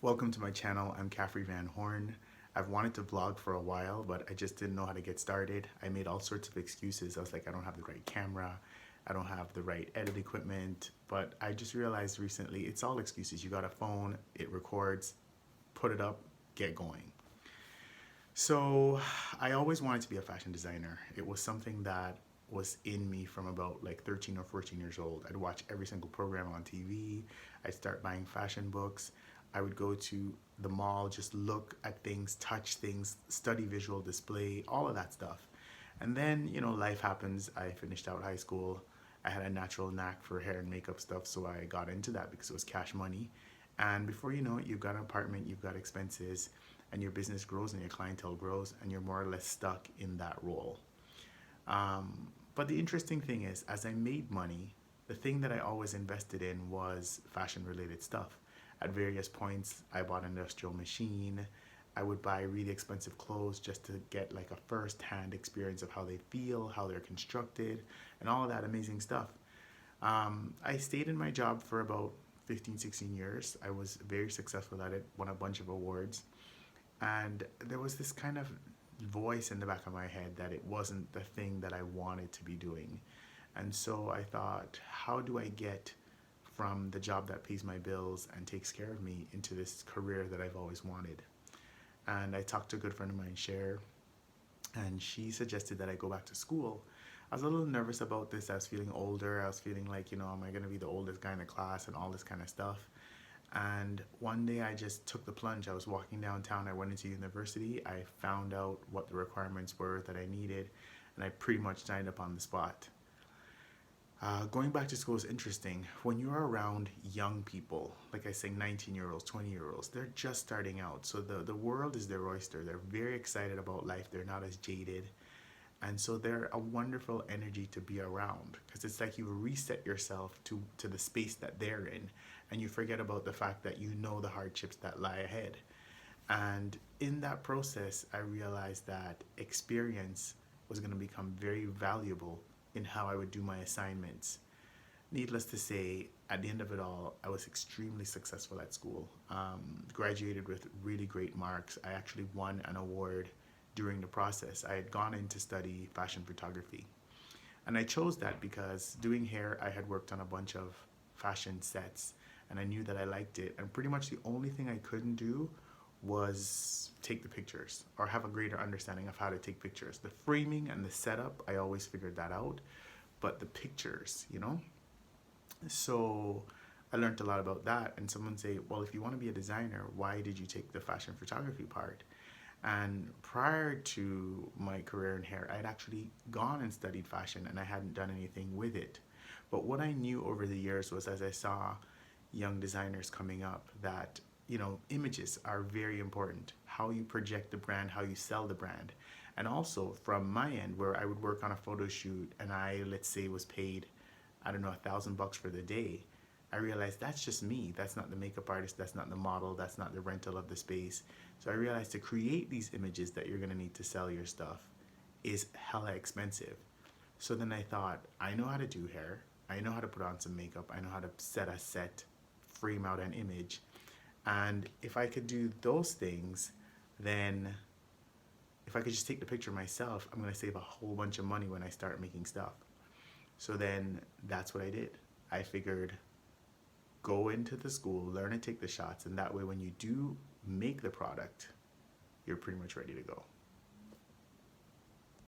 Welcome to my channel. I'm Caffrey Van Horn. I've wanted to vlog for a while, but I just didn't know how to get started. I made all sorts of excuses. I was like, I don't have the right camera. I don't have the right edit equipment. But I just realized recently it's all excuses. You got a phone, it records, put it up, get going. So I always wanted to be a fashion designer. It was something that was in me from about like 13 or 14 years old. I'd watch every single program on TV. I'd start buying fashion books. I would go to the mall, just look at things, touch things, study visual display, all of that stuff. And then, life happens. I finished out high school. I had a natural knack for hair and makeup stuff, so I got into that because it was cash money. And before you know it, you've got an apartment, you've got expenses, and your business grows and your clientele grows, and you're more or less stuck in that role. But the interesting thing is, as I made money, the thing that I always invested in was fashion related stuff. At various points, I bought an industrial machine. I would buy really expensive clothes just to get like a first hand experience of how they feel, how they're constructed, and all of that amazing stuff. I stayed in my job for about 15, 16 years. I was very successful at it, won a bunch of awards. And there was this kind of voice in the back of my head that it wasn't the thing that I wanted to be doing. And so I thought, how do I get from the job that pays my bills and takes care of me into this career that I've always wanted? And I talked to a good friend of mine, Cher, and she suggested that I go back to school. I was a little nervous about this. I was feeling older. I was feeling like, am I going to be the oldest guy in the class and all this kind of stuff? And one day I just took the plunge. I was walking downtown. I went into university. I found out what the requirements were that I needed, and I pretty much signed up on the spot. Going back to school is interesting. When you're around young people, like I say, 19-year-olds, 20-year-olds, they're just starting out. So the world is their oyster. They're very excited about life. They're not as jaded. And so they're a wonderful energy to be around because it's like you reset yourself to the space that they're in, and you forget about the fact that you know the hardships that lie ahead. And in that process, I realized that experience was going to become very valuable in how I would do my assignments. Needless to say, at the end of it all, I was extremely successful at school. Graduated with really great marks. I actually won an award during the process. I had gone in to study fashion photography. And I chose that because doing hair, I had worked on a bunch of fashion sets and I knew that I liked it. And pretty much the only thing I couldn't do was take the pictures or have a greater understanding of how to take pictures. The framing and the setup, I always figured that out, but the pictures. So I learned a lot about that. And someone say, well, if you want to be a designer, why did you take the fashion photography part? And prior to my career in hair, I had actually gone and studied fashion and I hadn't done anything with it. But what I knew over the years was, as I saw young designers coming up, that images are very important. How you project the brand, how you sell the brand. And also from my end, where I would work on a photo shoot and I, let's say, was paid, I don't know, $1,000 for the day. I realized that's just me. That's not the makeup artist. That's not the model. That's not the rental of the space. So I realized to create these images that you're going to need to sell your stuff is hella expensive. So then I thought, I know how to do hair. I know how to put on some makeup. I know how to set a set, frame out an image. And if I could do those things, then if I could just take the picture myself, I'm going to save a whole bunch of money when I start making stuff. So then that's what I did. I figured, go into the school, learn to take the shots, and that way when you do make the product, you're pretty much ready to go.